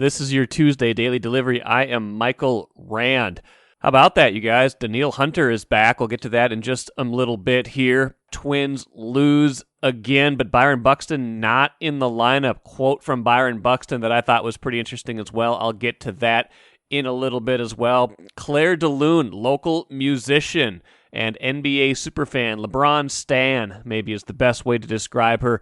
This is your Tuesday Daily Delivery. I am Michael Rand. How about that, you guys? Danielle Hunter is back. We'll get to that in just a little bit here. Twins lose again, but Byron Buxton not in the lineup. Quote from Byron Buxton that I thought was pretty interesting as well. I'll get to that in a little bit as well. Claire de Lune, local musician and NBA superfan, LeBron stan, maybe is the best way to describe her,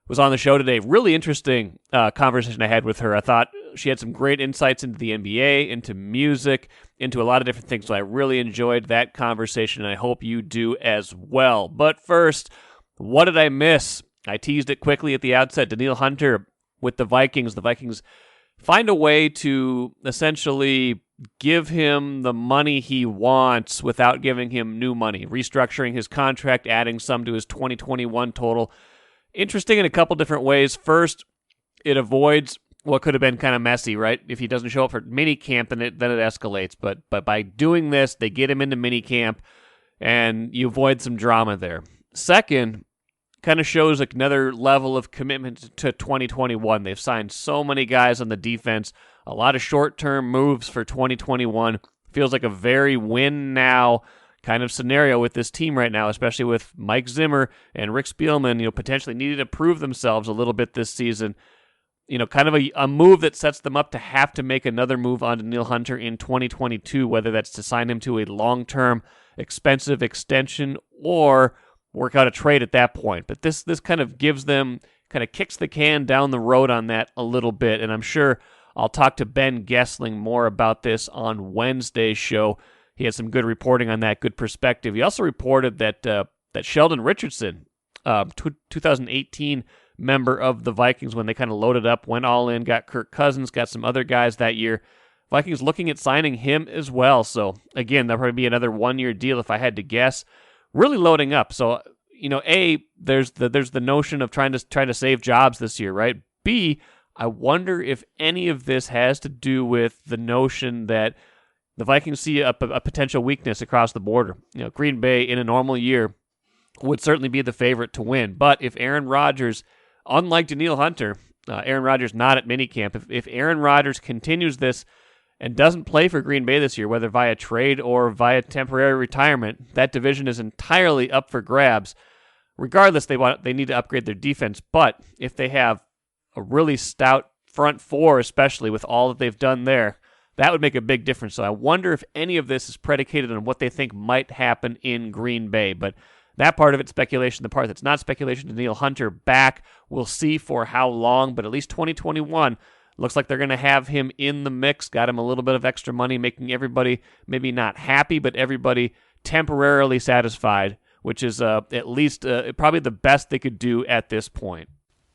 was on the show today. Really interesting conversation I had with her. I thought she had some great insights into the NBA, into music, into a lot of different things. So I really enjoyed that conversation, and I hope you do as well. But first, what did I miss? I teased it quickly at the outset. Danielle Hunter with the Vikings. The Vikings find a way to essentially give him the money he wants without giving him new money, restructuring his contract, adding some to his 2021 total. Interesting in a couple different ways. First, it avoids what could have been kind of messy, right? If he doesn't show up for minicamp, then it escalates. But by doing this, they get him into minicamp, and you avoid some drama there. Second, kind of shows another level of commitment to 2021. They've signed so many guys on the defense, a lot of short-term moves for 2021. Feels like a very win-now kind of scenario with this team right now, especially with Mike Zimmer and Rick Spielman, potentially needing to prove themselves a little bit this season. Kind of a move that sets them up to have to make another move on Danielle Hunter in 2022, whether that's to sign him to a long-term, expensive extension or work out a trade at that point. But this kind of gives them, kind of kicks the can down the road on that a little bit, and I'm sure I'll talk to Ben Gessling more about this on Wednesday's show. He had some good reporting on that, good perspective. He also reported that Sheldon Richardson, 2018 member of the Vikings, when they kind of loaded up, went all in, got Kirk Cousins, got some other guys that year. Vikings looking at signing him as well. So again, that'll probably be another one-year deal if I had to guess. Really loading up. So there's the notion of trying to save jobs this year, right? B, I wonder if any of this has to do with the notion that the Vikings see a potential weakness across the border. Green Bay in a normal year would certainly be the favorite to win. But if Aaron Rodgers, unlike Danielle Hunter, Aaron Rodgers not at minicamp, if Aaron Rodgers continues this and doesn't play for Green Bay this year, whether via trade or via temporary retirement, that division is entirely up for grabs. Regardless, they need to upgrade their defense. But if they have a really stout front four, especially with all that they've done there, that would make a big difference. So I wonder if any of this is predicated on what they think might happen in Green Bay. But that part of it's speculation. The part that's not speculation, Danielle Hunter back. We'll see for how long, but at least 2021 looks like they're going to have him in the mix. Got him a little bit of extra money, making everybody maybe not happy, but everybody temporarily satisfied, which is at least probably the best they could do at this point.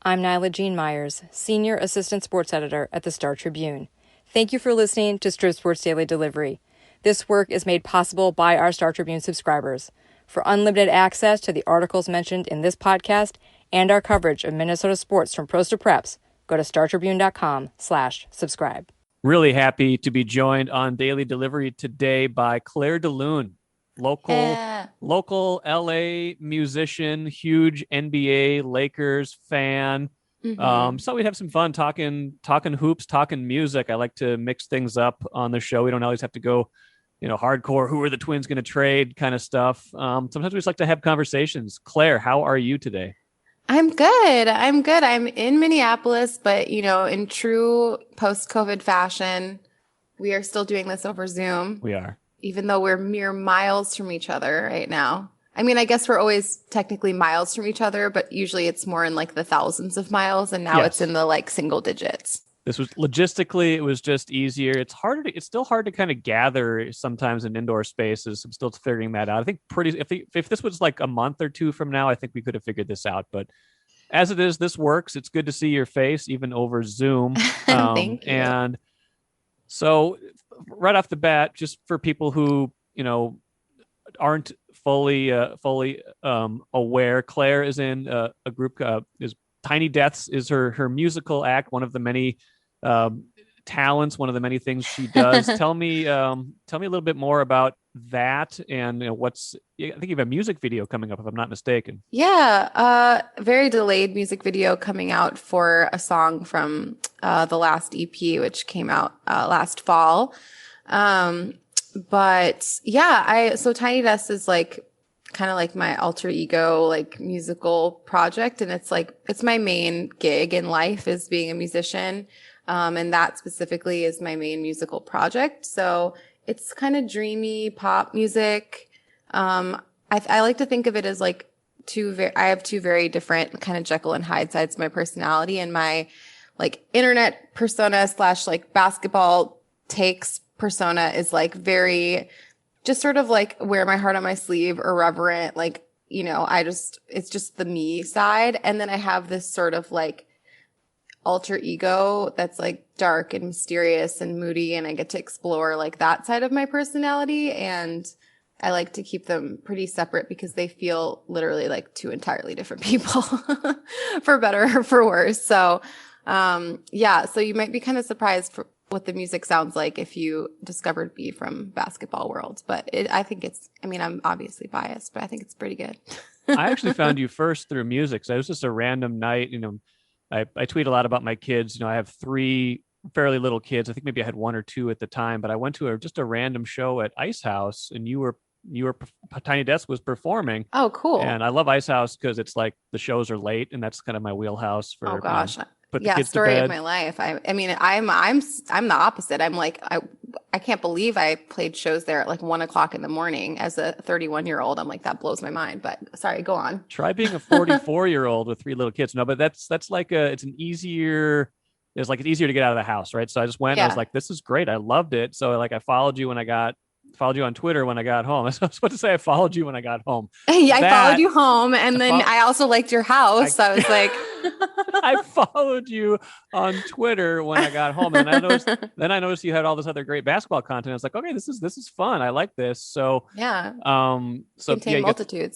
I'm Nyla Jean Myers, Senior Assistant Sports Editor at the Star Tribune. Thank you for listening to Strip Sports Daily Delivery. This work is made possible by our Star Tribune subscribers. For unlimited access to the articles mentioned in this podcast and our coverage of Minnesota sports from pros to preps, go to startribune.com/subscribe. Really happy to be joined on Daily Delivery today by Claire de Lune, local LA musician, huge NBA Lakers fan. Mm-hmm. So we'd have some fun talking hoops, talking music. I like to mix things up on the show. We don't always have to go, hardcore, who are the Twins going to trade kind of stuff. Sometimes we just like to have conversations. Claire, how are you today? I'm good. I'm in Minneapolis, but, in true post-COVID fashion, we are still doing this over Zoom. We are. Even though we're mere miles from each other right now. I mean, I guess we're always technically miles from each other, but usually it's more in like the thousands of miles, and now It's in the single digits. This was logistically, it was just easier. It's still hard to kind of gather sometimes in indoor spaces. I'm still figuring that out. I think if this was like a month or two from now, I think we could have figured this out. But as it is, this works. It's good to see your face, even over Zoom. Thank you. And so right off the bat, just for people who, aren't fully aware, Claire is in a group, is Tiny Deaths is her musical act, one of the many talents, one of the many things she does. Tell me a little bit more about that and I think you have a music video coming up, if I'm not mistaken. Yeah, very delayed music video coming out for a song from the last EP, which came out last fall. But yeah, so Tiny Desk is like kind of like my alter ego, like musical project. And it's my main gig in life is being a musician. And that specifically is my main musical project. So it's kind of dreamy pop music. I like to think of it as like I have two very different kind of Jekyll and Hyde sides of my personality, and my like internet persona / like basketball takes persona is like very just sort of like wear my heart on my sleeve, irreverent, like, it's just the me side. And then I have this sort of like alter ego that's like dark and mysterious and moody, and I get to explore like that side of my personality. And I like to keep them pretty separate because they feel literally like two entirely different people for better or for worse. So, so you might be kind of surprised for what the music sounds like if you discovered me from basketball world. But I'm obviously biased, but I think it's pretty good. I actually found you first through music. So it was just a random night. I tweet a lot about my kids. I have 3 fairly little kids. I think maybe I had 1 or 2 at the time, but I went to just a random show at Ice House, and you were Tiny Desk was performing. Oh, cool. And I love Ice House because it's like the shows are late, and that's kind of my wheelhouse for. Oh gosh. Put the kids story to bed. of my life. I'm the opposite. I'm like, I can't believe I played shows there at like 1:00 in the morning as a 31-year-old. I'm like, that blows my mind, but sorry, go on. Try being a 44-year-old with 3 little kids. No, but that's like it's easier to get out of the house. Right. So I just went, I was like, this is great. I loved it. So like I followed you on Twitter when I got home. I was about to say I followed you when I got home. Yeah, I followed you home, and then I also liked your house. So I was like, I followed you on Twitter when I got home, and I noticed you had all this other great basketball content. I was like, okay, this is fun. I like this. So yeah, contain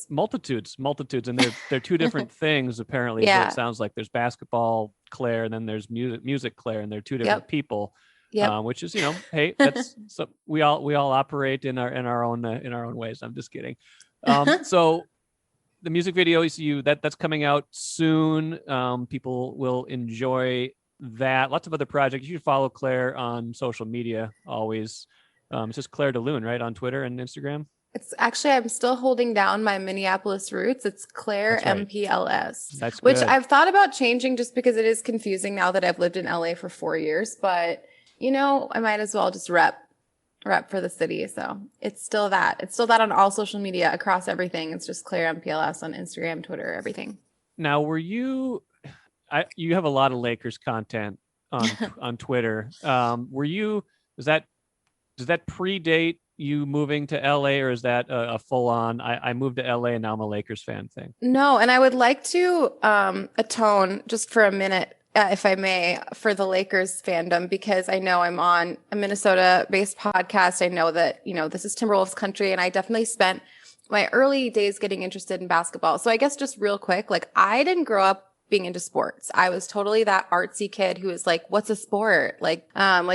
multitudes, and they're 2 different things apparently. Yeah. So it sounds like there's basketball Claire, and then there's music Claire, and they're 2 different people. Yeah, which is, hey, that's so we all operate in our own ways. I'm just kidding. So the music video that's coming out soon. People will enjoy that. Lots of other projects. You should follow Claire on social media always. It's just Claire DeLune, right, on Twitter and Instagram. It's actually, I'm still holding down my Minneapolis roots. It's Claire MPLS, that's which good. I've thought about changing just because it is confusing now that I've lived in LA for 4 years, but I might as well just rep for the city. So it's still that. It's still that on all social media across everything. It's just Claire MPLS on Instagram, Twitter, everything. Now, you have a lot of Lakers content on Twitter. Does that predate you moving to LA, or is that a full on, I moved to LA and now I'm a Lakers fan thing? No. And I would like to atone just for a minute, if I may, for the Lakers fandom, because I know I'm on a Minnesota-based podcast. I know that, this is Timberwolves country, and I definitely spent my early days getting interested in basketball. So I guess just real quick, like I didn't grow up being into sports. I was totally that artsy kid who was like, what's a sport? Like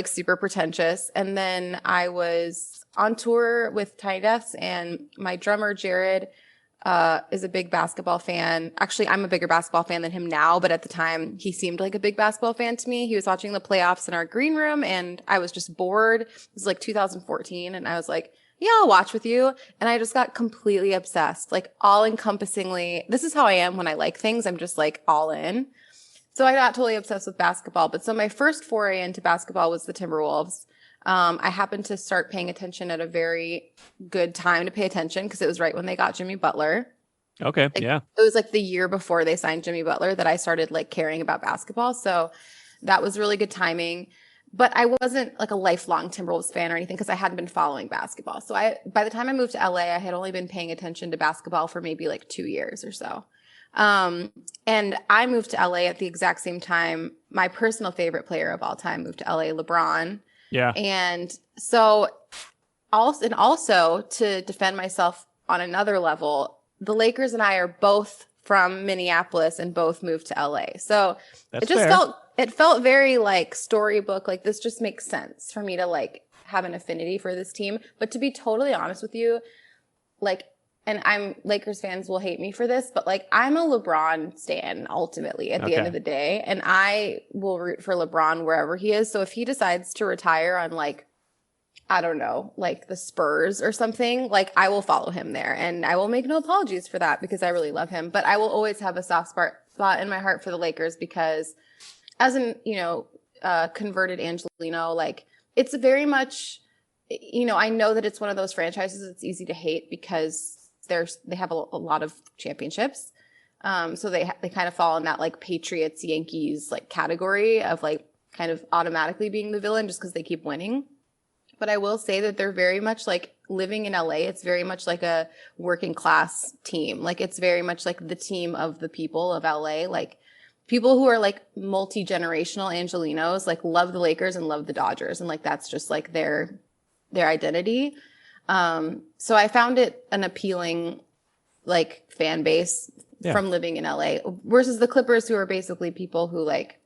super pretentious. And then I was on tour with Tiny Desk, and my drummer, Jared, is a big basketball fan. Actually, I'm a bigger basketball fan than him now, but at the time he seemed like a big basketball fan to me. He was watching the playoffs in our green room, and I was just bored. It was like 2014, and I was like, yeah, I'll watch with you. And I just got completely obsessed, like all encompassingly. This is how I am when I like things. I'm just like all in. So I got totally obsessed with basketball. But so my first foray into basketball was the Timberwolves. I happened to start paying attention at a very good time to pay attention because it was right when they got Jimmy Butler. Okay, yeah. It was like the year before they signed Jimmy Butler that I started like caring about basketball. So that was really good timing. But I wasn't like a lifelong Timberwolves fan or anything because I hadn't been following basketball. So by the time I moved to LA, I had only been paying attention to basketball for maybe like 2 years or so. And I moved to LA at the exact same time. My personal favorite player of all time moved to LA, LeBron. Yeah. And so also to defend myself on another level, the Lakers and I are both from Minneapolis and both moved to LA. So That's it just fair. felt very like storybook, like this just makes sense for me to like have an affinity for this team. But to be totally honest with you, like, and Lakers fans will hate me for this, but like I'm a LeBron stan ultimately at the end of the day. And I will root for LeBron wherever he is. So if he decides to retire on like, I don't know, like the Spurs or something, like I will follow him there and I will make no apologies for that because I really love him. But I will always have a soft spot in my heart for the Lakers because as an, converted Angelino, like it's very much, I know that it's one of those franchises it's easy to hate because they have a lot of championships. So they kind of fall in that like Patriots, Yankees like category of like kind of automatically being the villain just because they keep winning. But I will say that they're very much like living in LA. It's very much like a working class team. Like it's very much like the team of the people of LA. Like people who are like multi-generational Angelinos, like love the Lakers and love the Dodgers. And like, that's just like their identity. So I found it an appealing like fan base from living in LA versus the Clippers who are basically people who like,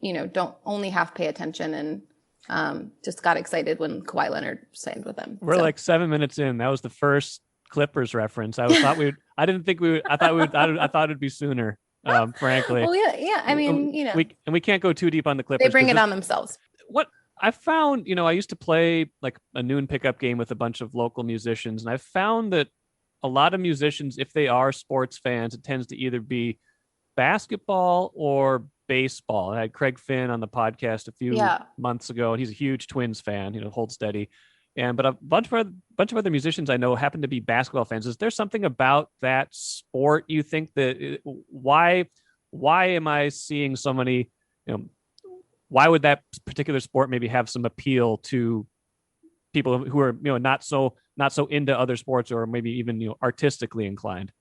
don't only half pay attention and just got excited when Kawhi Leonard signed with them. We're like 7 minutes in. That was the first Clippers reference. I thought it'd be sooner. Frankly. Well, yeah. I mean, we can't go too deep on the Clippers. They bring it on themselves. What I found, I used to play like a noon pickup game with a bunch of local musicians, and I found that a lot of musicians, if they are sports fans, it tends to either be basketball or baseball. I had Craig Finn on the podcast a few months ago, and he's a huge Twins fan, hold steady. But a bunch of other musicians I know happen to be basketball fans. Is there something about that sport you think that why am I seeing so many, why would that particular sport maybe have some appeal to people who are, not so into other sports or maybe even, artistically inclined?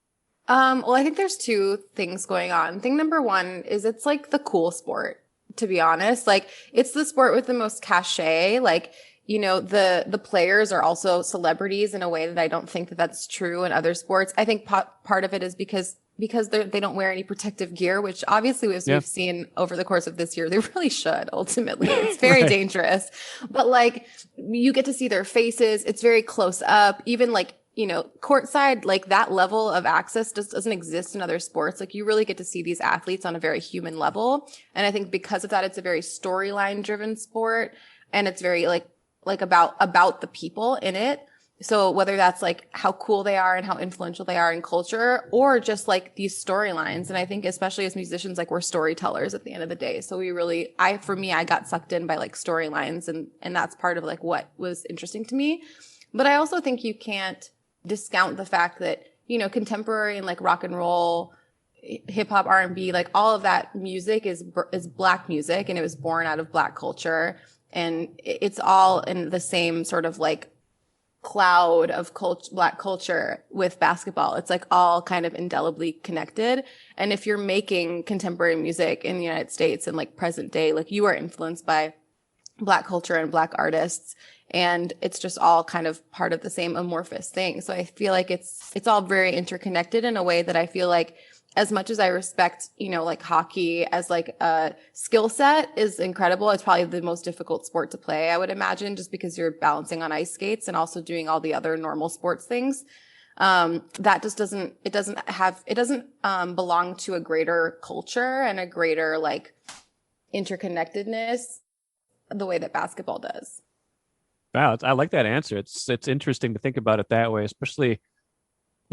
Well, I think there's two things going on. Thing number one is it's like the cool sport, to be honest. Like it's the sport with the most cachet. Like, the players are also celebrities in a way that I don't think that that's true in other sports. I think part of it is because they don't wear any protective gear, which obviously as we've seen over the course of this year, they really should ultimately. It's very dangerous, but like you get to see their faces. It's very close up, even like, courtside, like that level of access doesn't exist in other sports. Like you really get to see these athletes on a very human level. And I think because of that, it's a very storyline driven sport and it's very like about the people in it. So whether that's like how cool they are and how influential they are in culture or just like these storylines. And I think especially as musicians, like we're storytellers at the end of the day. So I got sucked in by like storylines and that's part of like what was interesting to me. But I also think you can't discount the fact that, contemporary and like rock and roll, hip hop, R&B, like all of that music is Black music and it was born out of Black culture. And it's all in the same sort of like cloud of Black culture with basketball. It's like all kind of indelibly connected. And if you're making contemporary music in the United States and like present day, like you are influenced by Black culture and Black artists. And it's just all kind of part of the same amorphous thing. So I feel like it's all very interconnected in a way that I feel like as much as I respect, like hockey as like a skill set is incredible. It's probably the most difficult sport to play, I would imagine, just because you're balancing on ice skates and also doing all the other normal sports things. That just doesn't belong to a greater culture and a greater like interconnectedness the way that basketball does. Wow. I like that answer. It's interesting to think about it that way, especially,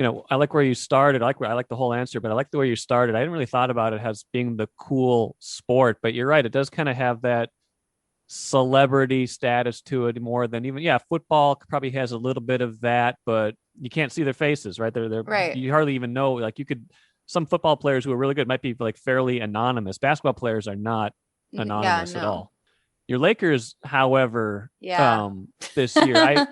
I like where you started. I like the whole answer, but I like the way you started. I didn't really thought about it as being the cool sport, but you're right. It does kind of have that celebrity status to it more than even, football probably has a little bit of that, but you can't see their faces, right? They're right. You hardly even know, like some football players who are really good might be like fairly anonymous. Basketball players are not anonymous at all. Your Lakers, however, this year,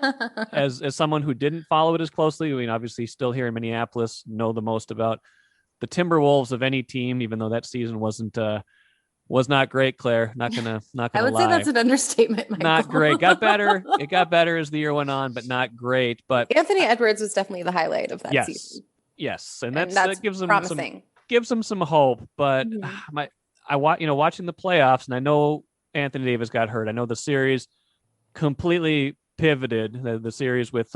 as someone who didn't follow it as closely, I mean, obviously still here in Minneapolis, know the most about the Timberwolves of any team, even though that season was not great, Claire. Not gonna I would lie. say that's an understatement, Michael. Not great. Got better. It got better as the year went on, but not great. But Anthony Edwards was definitely the highlight of that season. Yes, and that's that gives them promising. Gives them some hope. But watching the playoffs, and I know Anthony Davis got hurt. I know the series completely pivoted the series with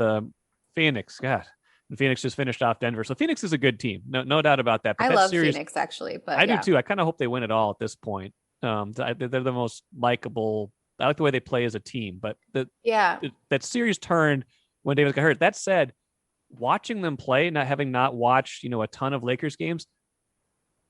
Phoenix. God, and Phoenix just finished off Denver. So Phoenix is a good team. No doubt about that. But I that love series, Phoenix actually, but I do too. I kind of hope they win it all at this point. They're the most likable. I like the way they play as a team. But that series turned when Davis got hurt. That said, watching them play, not watched a ton of Lakers games.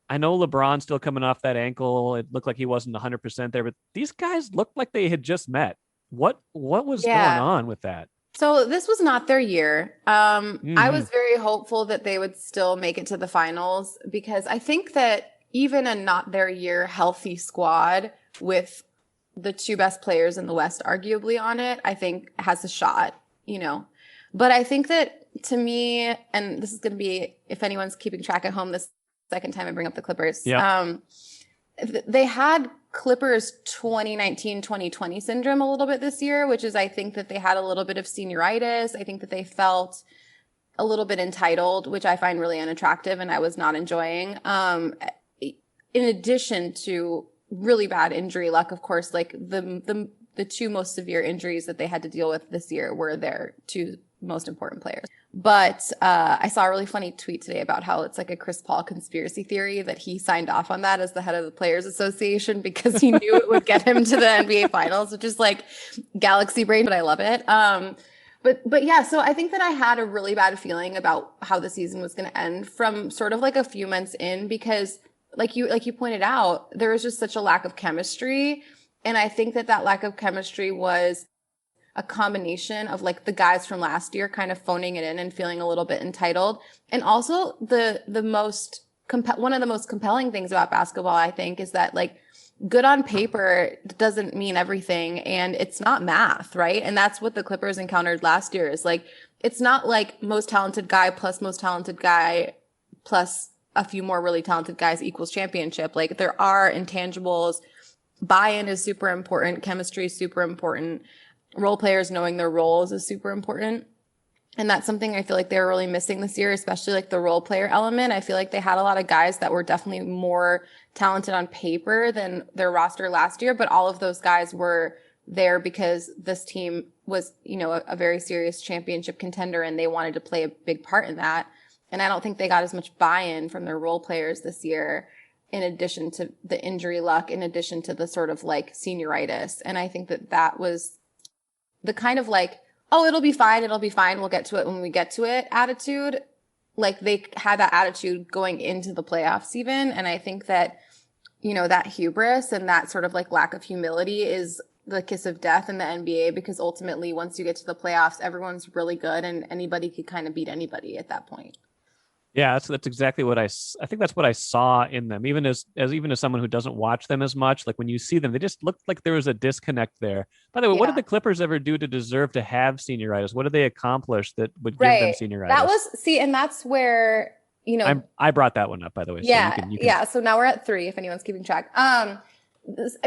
I know LeBron's still coming off that ankle. It looked like he wasn't 100% there, but these guys looked like they had just met. What was going on with that? So this was not their year. I was very hopeful that they would still make it to the finals because I think that even a not their year healthy squad with the two best players in the West arguably on it, I think has a shot, But I think that to me, and this is going to be, if anyone's keeping track at home, this second time I bring up the Clippers. Yep. They had Clippers 2019-2020 syndrome a little bit this year, which is I think that they had a little bit of senioritis. I think that they felt a little bit entitled, which I find really unattractive and I was not enjoying. In addition to really bad injury luck, of course, like the two most severe injuries that they had to deal with this year were their two most important players. But I saw a really funny tweet today about how it's like a Chris Paul conspiracy theory that he signed off on that as the head of the Players Association because he knew it would get him to the NBA Finals, which is like galaxy brain, but I love it. But yeah, so I think that I had a really bad feeling about how the season was going to end from sort of like a few months in because like you pointed out, there was just such a lack of chemistry. And I think that lack of chemistry was a combination of like the guys from last year kind of phoning it in and feeling a little bit entitled. And also one of the most compelling things about basketball, I think, is that like good on paper doesn't mean everything and it's not math, right? And that's what the Clippers encountered last year is like, it's not like most talented guy plus most talented guy plus a few more really talented guys equals championship. Like there are intangibles. Buy-in is super important. Chemistry is super important. Role players knowing their roles is super important. And that's something I feel like they're really missing this year, especially like the role player element. I feel like they had a lot of guys that were definitely more talented on paper than their roster last year, but all of those guys were there because this team was, a very serious championship contender and they wanted to play a big part in that. And I don't think they got as much buy-in from their role players this year, in addition to the injury luck, in addition to the sort of like senioritis. And I think that was the kind of like, oh, it'll be fine, we'll get to it when we get to it attitude. Like they had that attitude going into the playoffs even. And I think that, that hubris and that sort of like lack of humility is the kiss of death in the NBA because ultimately once you get to the playoffs, everyone's really good and anybody could kind of beat anybody at that point. Yeah, that's exactly what I think that's what I saw in them. Even as someone who doesn't watch them as much, like when you see them, they just looked like there was a disconnect there. By the way, what did the Clippers ever do to deserve to have senioritis? What did they accomplish that would give them senioritis? And that's where, I brought that one up, by the way. Yeah. So you can... Yeah. So now we're at 3, if anyone's keeping track. That's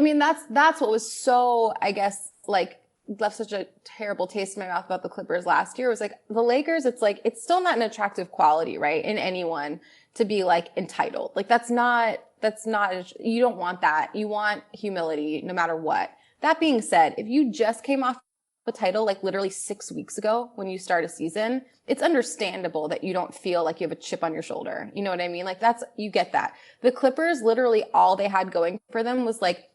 what was so, I guess, like, left such a terrible taste in my mouth about the Clippers last year was like the Lakers. It's like, it's still not an attractive quality, right? In anyone to be like entitled. Like that's not, you don't want that. You want humility no matter what. That being said, if you just came off a title like literally 6 weeks ago when you start a season, it's understandable that you don't feel like you have a chip on your shoulder. You know what I mean? Like you get that. The Clippers, literally all they had going for them was like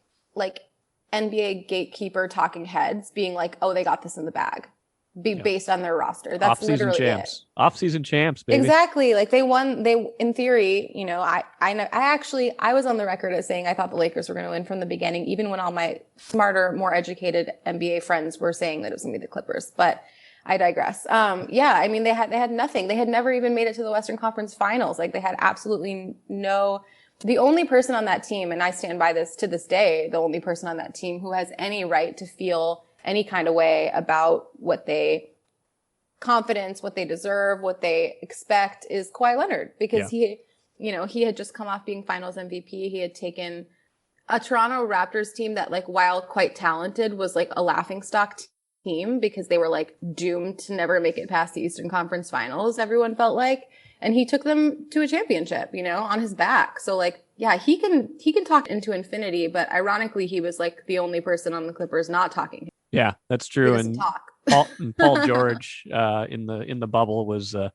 NBA gatekeeper talking heads being like, oh, they got this in the bag. Based on their roster. That's off-season literally champs. Off-season champs, baby. Exactly. Like they won, in theory, I was on the record as saying I thought the Lakers were going to win from the beginning, even when all my smarter, more educated NBA friends were saying that it was going to be the Clippers. But I digress. They had nothing. They had never even made it to the Western Conference Finals. Like they had absolutely the only person on that team, and I stand by this to this day, the only person on that team who has any right to feel any kind of way about what they deserve, what they expect is Kawhi Leonard because he had just come off being finals MVP. He had taken a Toronto Raptors team that like, while quite talented was like a laughingstock team because they were like doomed to never make it past the Eastern Conference Finals. Everyone felt like, and he took them to a championship, on his back. So like, yeah, he can talk into infinity, but ironically, he was like the only person on the Clippers not talking. Yeah, that's He true. doesn't And talk. Paul George in the bubble was it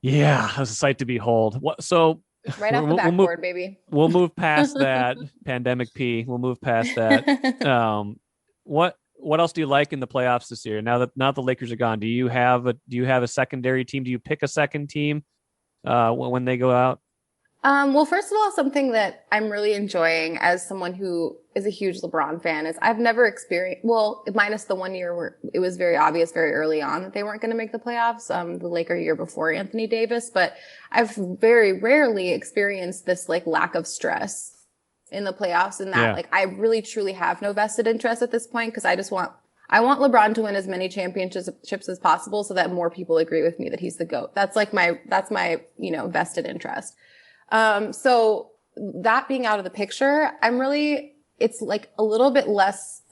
was a sight to behold. So Right off the we'll move backboard, baby. past that pandemic P. We'll move past that. What else do you like in the playoffs this year? Now the Lakers are gone, do you have a secondary team? Do you pick a second team when they go out? Well, first of all, something that I'm really enjoying as someone who is a huge LeBron fan is I've never experienced, well, minus the one year where it was very obvious very early on that they weren't going to make the playoffs, the Laker year before Anthony Davis, but I've very rarely experienced this like lack of stress in the playoffs, and that like I really truly have no vested interest at this point because I want LeBron to win as many championships as possible so that more people agree with me that he's the GOAT. That's my, vested interest. So that being out of the picture, it's like a little bit less,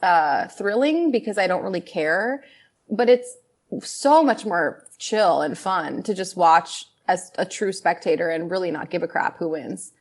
thrilling because I don't really care, but it's so much more chill and fun to just watch as a true spectator and really not give a crap who wins.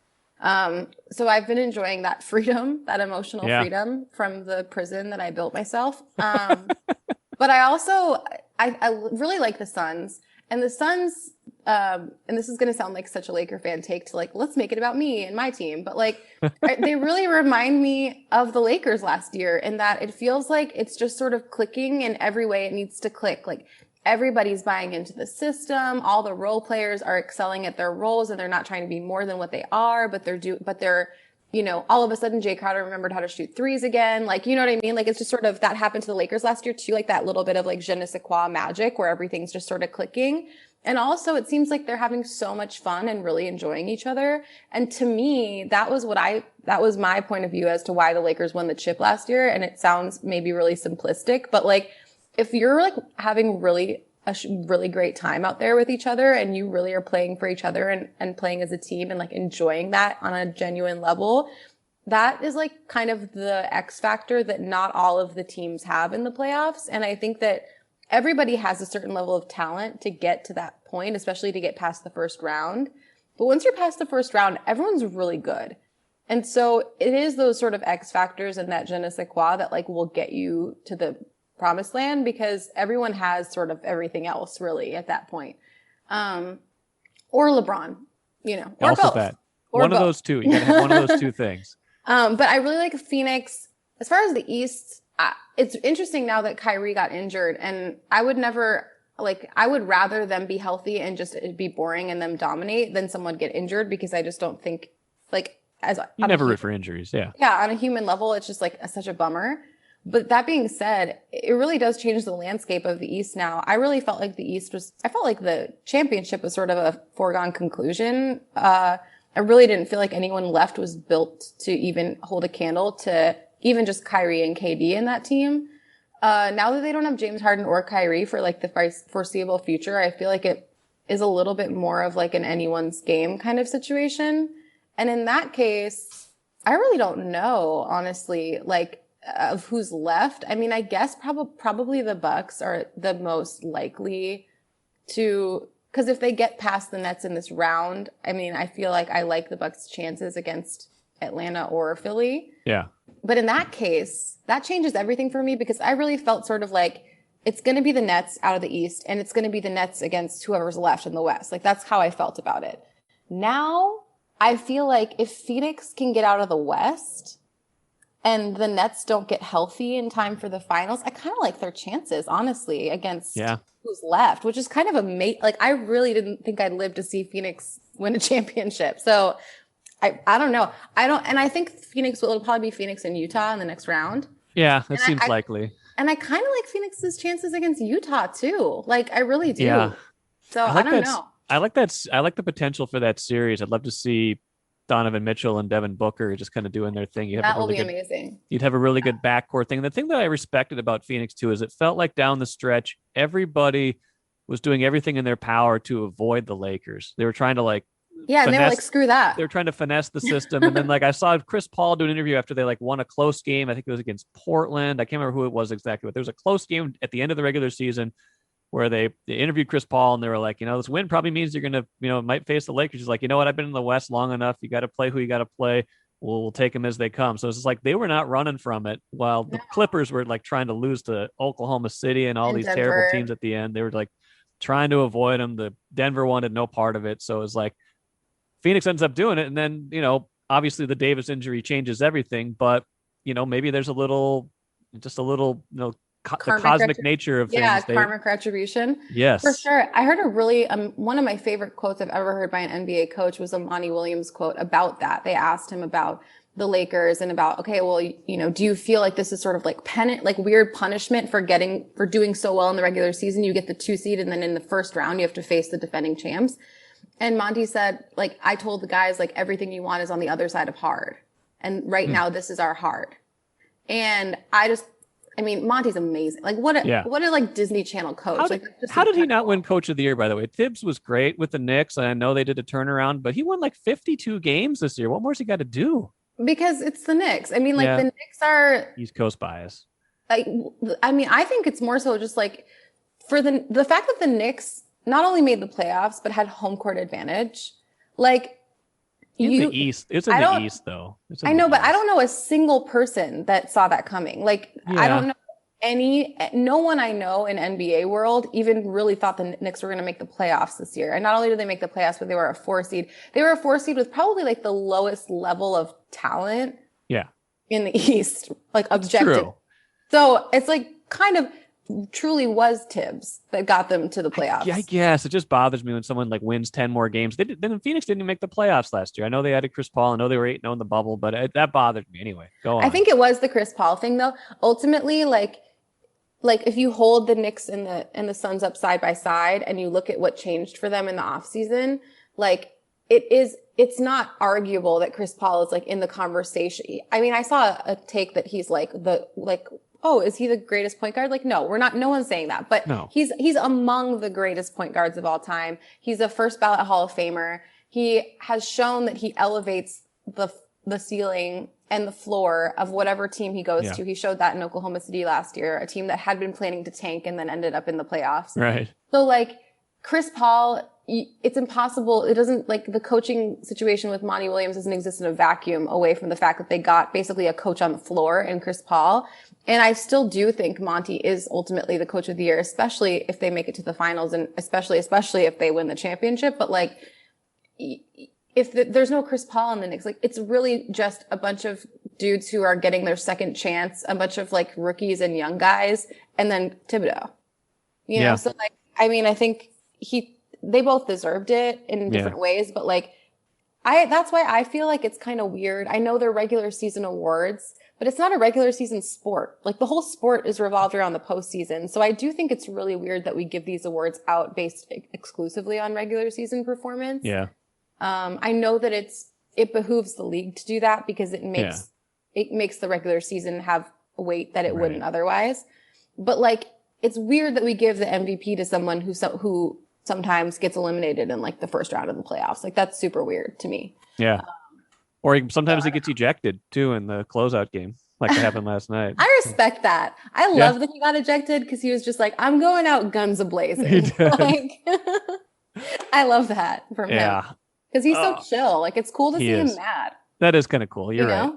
So I've been enjoying that freedom, that emotional freedom from the prison that I built myself. But I really like the Suns. And the Suns, and this is going to sound like such a Laker fan take to like, let's make it about me and my team. But like, they really remind me of the Lakers last year in that it feels like it's just sort of clicking in every way it needs to click. Like everybody's buying into the system. All the role players are excelling at their roles and they're not trying to be more than what they are, but they're, all of a sudden Jay Crowder remembered how to shoot threes again. Like, you know what I mean? Like, it's just sort of, that happened to the Lakers last year too, like that little bit of like je ne sais quoi magic where everything's just sort of clicking. And also it seems like they're having so much fun and really enjoying each other. And to me, that was my point of view as to why the Lakers won the chip last year. And it sounds maybe really simplistic, but like, if you're like having a really great time out there with each other and you really are playing for each other and playing as a team and like enjoying that on a genuine level, that is like kind of the X factor that not all of the teams have in the playoffs. And I think that everybody has a certain level of talent to get to that point, especially to get past the first round. But once you're past the first round, everyone's really good. And so it is those sort of X factors and that je ne sais quoi that like will get you to the promised land because everyone has sort of everything else really at that point. Or LeBron, or also both. That. Or one both. of those two. You got to have one of those two things. But I really like Phoenix. As far as the East, it's interesting now that Kyrie got injured and I would rather them be healthy and just be boring and them dominate than someone get injured because I just don't think you never root for injuries. Yeah. Yeah. On a human level, it's just like such a bummer. But that being said, it really does change the landscape of the East now. I really felt like I felt like the championship was sort of a foregone conclusion. I really didn't feel like anyone left was built to even hold a candle to even just Kyrie and KD in that team. Now that they don't have James Harden or Kyrie for like the foreseeable future, I feel like it is a little bit more of like an anyone's game kind of situation. And in that case, I really don't know, honestly, like, of who's left. I mean, I guess probably the Bucks are the most likely to, because if they get past the Nets in this round, I mean, I feel like I like the Bucks' chances against Atlanta or Philly. Yeah. But in that case, that changes everything for me because I really felt sort of like it's going to be the Nets out of the East and it's going to be the Nets against whoever's left in the West. Like that's how I felt about it. Now I feel like if Phoenix can get out of the West and the Nets don't get healthy in time for the finals, I kind of like their chances, honestly, against who's left, which is kind of like I really didn't think I'd live to see Phoenix win a championship. So I don't know. And I think Phoenix will probably be Phoenix and Utah in the next round. Yeah, that seems likely. And I kind of like Phoenix's chances against Utah too. Like I really do. Yeah. So I don't know. I like that. I like the potential for that series. I'd love to see Donovan Mitchell and Devin Booker just kind of doing their thing. That will be amazing. You'd have a really good backcourt thing. The thing that I respected about Phoenix too is it felt like down the stretch, everybody was doing everything in their power to avoid the Lakers. They were trying to like, and they were like, screw that. They were trying to finesse the system. And then like I saw Chris Paul do an interview after they like won a close game. I think it was against Portland. I can't remember who it was exactly, but there was a close game at the end of the regular season where they interviewed Chris Paul and they were like, this win probably means you're going to, might face the Lakers. He's like, you know what? I've been in the West long enough. You got to play who you got to play. we'll take them as they come. So it's just like they were not running from it, while the Clippers were like trying to lose to Oklahoma City and all these Denver. terrible teams at the end. They were like trying to avoid them. The Denver wanted no part of it. So it was like Phoenix ends up doing it. And then, you know, obviously the Davis injury changes everything, but, you know, maybe there's just a little, you know, the cosmic nature of things. Yeah, karmic retribution. Yes. For sure. I heard a really, one of my favorite quotes I've ever heard by an NBA coach was a Monty Williams quote about that. They asked him about the Lakers and about, okay, well, you know, do you feel like this is sort of like weird punishment for doing so well in the regular season? You get the 2 seed and then in the first round, you have to face the defending champs. And Monty said, like, I told the guys, like, everything you want is on the other side of hard. And right now, this is our hard. And Monty's amazing. Like, what a like Disney Channel coach. How did he not win Coach of the Year, by the way? Tibbs was great with the Knicks, and I know they did a turnaround, but he won like 52 games this year. What more's he got to do? Because it's the Knicks. I mean, like, the Knicks are East Coast bias. Like, I mean, I think it's more so just like for the fact that the Knicks not only made the playoffs, but had home court advantage. Like, in the East. It's in the East, though. I know, but I don't know a single person that saw that coming. Like, I don't know no one I know in NBA world even really thought the Knicks were going to make the playoffs this year. And not only did they make the playoffs, but they were a 4 seed. They were a 4 seed with probably like the lowest level of talent. Yeah. In the East, like objective. True. So it's like kind of truly was Tibbs that got them to the playoffs. I guess it just bothers me when someone like wins 10 more games. Then Phoenix didn't even make the playoffs last year. I know they added Chris Paul. I know they were 8-0 in the bubble, but that bothered me anyway. Go on. I think it was the Chris Paul thing though. Ultimately, like if you hold the Knicks and the Suns up side by side and you look at what changed for them in the offseason, like it's not arguable that Chris Paul is like in the conversation. I mean, I saw a take that he's like oh, is he the greatest point guard? Like, no, no one's saying that, but no. He's among the greatest point guards of all time. He's a first ballot Hall of Famer. He has shown that he elevates the ceiling and the floor of whatever team he goes to. He showed that in Oklahoma City last year, a team that had been planning to tank and then ended up in the playoffs. Right. So like Chris Paul, it's impossible. It doesn't, like, the coaching situation with Monty Williams doesn't exist in a vacuum away from the fact that they got basically a coach on the floor in Chris Paul. And I still do think Monty is ultimately the coach of the year, especially if they make it to the finals and especially if they win the championship. But like, if there's no Chris Paul in the Knicks, like, it's really just a bunch of dudes who are getting their second chance, a bunch of like rookies and young guys, and then Thibodeau, you know? So like, I mean, I think they both deserved it in different ways, but like, that's why I feel like it's kind of weird. I know they're regular season awards, but it's not a regular season sport. Like, the whole sport is revolved around the postseason. So I do think it's really weird that we give these awards out based exclusively on regular season performance. Yeah. I know that it behooves the league to do that because it makes the regular season have a weight that it wouldn't otherwise. But like, it's weird that we give the MVP to someone who sometimes gets eliminated in like the first round of the playoffs. Like, that's super weird to me. Yeah. Or sometimes he gets ejected too in the closeout game, like it happened last night. I respect that. I love that he got ejected because he was just like, I'm going out guns a-blazing. Like, I love that from him. Because he's so chill. Like, it's cool to see him mad. That is kind of cool. You're right.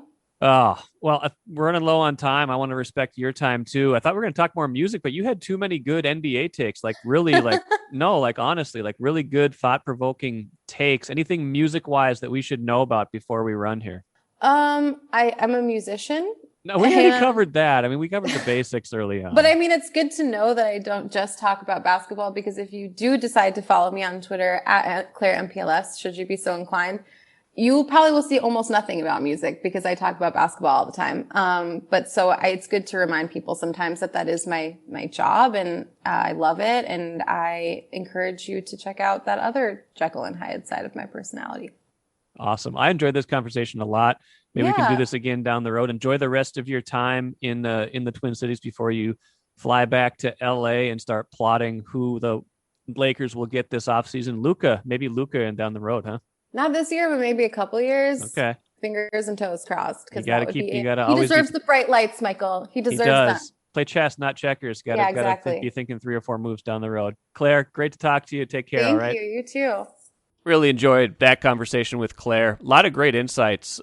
Oh, well, we're running low on time. I want to respect your time too. I thought we were going to talk more music, but you had too many good NBA takes. Like, really, like, no, like, honestly, like, really good, thought-provoking takes. Anything music-wise that we should know about before we run here? I'm a musician. No, we already covered that. I mean, we covered the basics early on. But I mean, it's good to know that I don't just talk about basketball, because if you do decide to follow me on Twitter at ClaireMPLS, should you be so inclined, you probably will see almost nothing about music because I talk about basketball all the time. But it's good to remind people sometimes that is my job, and I love it. And I encourage you to check out that other Jekyll and Hyde side of my personality. Awesome. I enjoyed this conversation a lot. Maybe we can do this again down the road. Enjoy the rest of your time in the Twin Cities before you fly back to LA and start plotting who the Lakers will get this offseason. Maybe Luka and down the road, huh? Not this year, but maybe a couple years. Okay. Fingers and toes crossed. He deserves the bright lights, Michael. He deserves them. Play chess, not checkers. Gotta be thinking 3 or 4 moves down the road. Claire, great to talk to you. Take care. All right. Thank you. You too. Really enjoyed that conversation with Claire. A lot of great insights.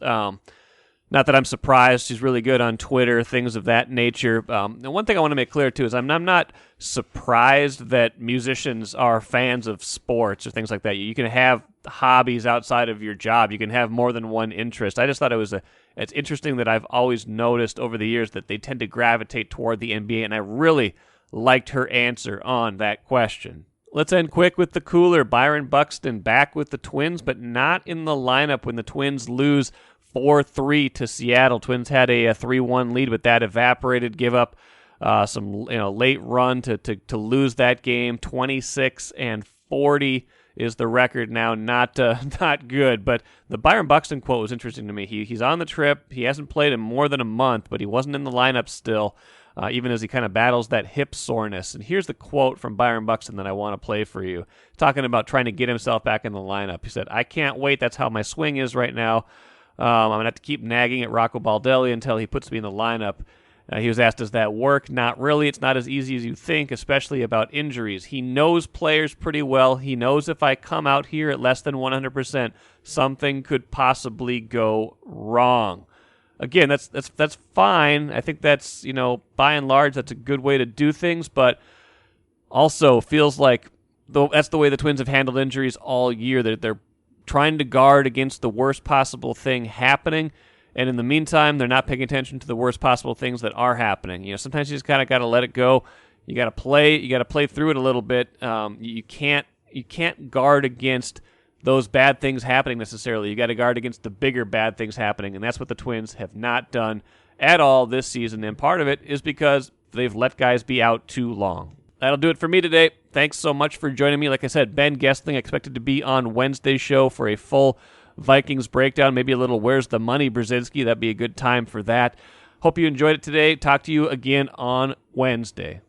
Not that I'm surprised. She's really good on Twitter, things of that nature. And one thing I want to make clear, too, is I'm not surprised that musicians are fans of sports or things like that. You can have hobbies outside of your job. You can have more than one interest. I just thought it's interesting that I've always noticed over the years that they tend to gravitate toward the NBA, and I really liked her answer on that question. Let's end quick with the cooler. Byron Buxton back with the Twins, but not in the lineup when the Twins lose 4-3 to Seattle. Twins had a 3-1 lead, but that evaporated. Give up some late run to lose that game. 26-40 is the record now. Not good. But the Byron Buxton quote was interesting to me. He's on the trip. He hasn't played in more than a month, but he wasn't in the lineup still, even as he kind of battles that hip soreness. And here's the quote from Byron Buxton that I want to play for you, talking about trying to get himself back in the lineup. He said, "I can't wait. That's how my swing is right now. I'm going to have to keep nagging at Rocco Baldelli until he puts me in the lineup." He was asked, does that work? Not really. It's not as easy as you think, especially about injuries. He knows players pretty well. He knows if I come out here at less than 100%, something could possibly go wrong. Again, that's fine. I think that's, by and large, that's a good way to do things, but also feels like that's the way the Twins have handled injuries all year. They're trying to guard against the worst possible thing happening, and in the meantime, they're not paying attention to the worst possible things that are happening. Sometimes you just kind of got to let it go. You got to play through it a little bit. You can't guard against those bad things happening necessarily. You got to guard against the bigger bad things happening, and that's what the Twins have not done at all this season, and part of it is because they've let guys be out too long. That'll do it for me today. Thanks so much for joining me. Like I said, Ben Gessling expected to be on Wednesday's show for a full Vikings breakdown, maybe a little Where's the Money Brzezinski. That'd be a good time for that. Hope you enjoyed it today. Talk to you again on Wednesday.